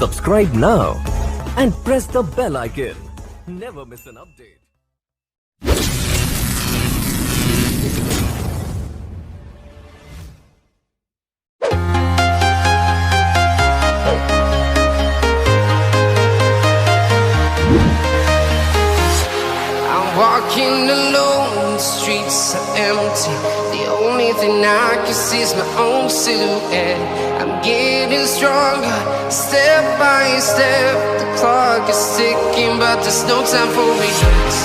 Subscribe now and press the bell icon. Never miss an update. Walking alone, the streets are empty. The only thing I can see is my own silhouette. I'm getting stronger, step by step. The clock is ticking, but there's no time for regrets.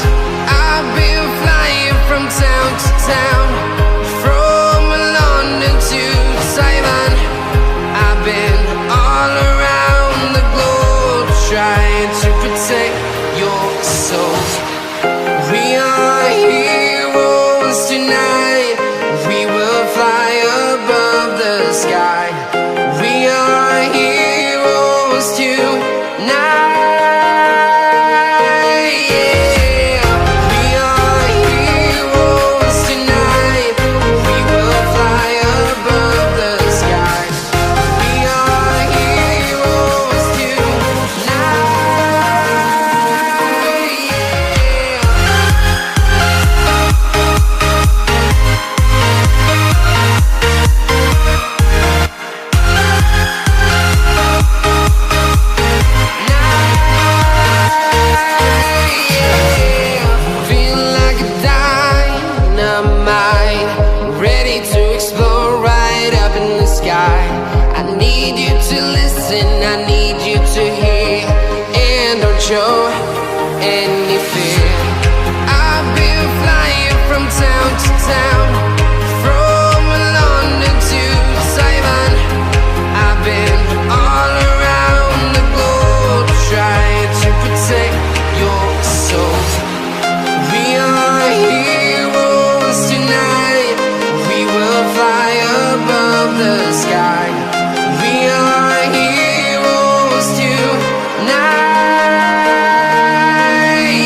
I've been flying from town to town, from London to Taiwan. I've been all around the globe, trying to protect your soul. We are heroes tonight. We will fly above the sky. We are heroes tonight. Yeah. We are heroes tonight. We will fly above the sky. We are heroes tonight. I need you to listen, I need you to hear, and don't show any fear. I've been flying from town to town, from London to Taiwan. I've been all around the globe, trying to protect your soul. We are heroes tonight. We will fly above the sky. We are heroes tonight.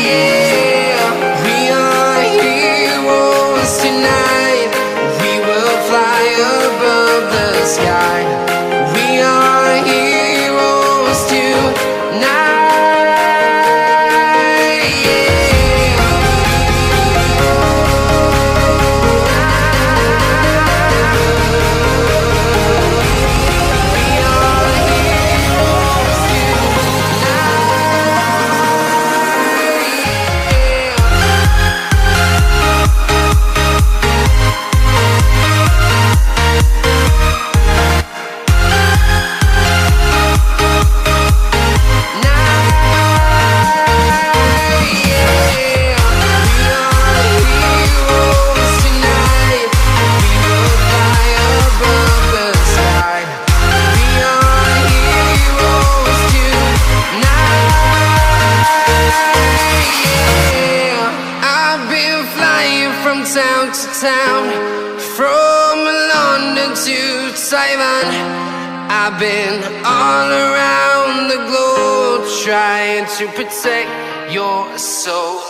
Yeah. We are heroes tonight. We will fly above the sky. We are heroes tonight. Town to town, from London to Taiwan. I've been all around the globe, trying to protect your soul.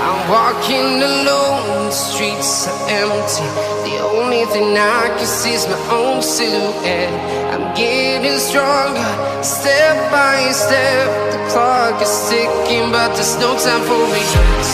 I'm walking alone, the streets are empty. The only thing I can see is my own silhouette. I'm getting stronger, step by step. The clock is ticking, but there's no time for regrets.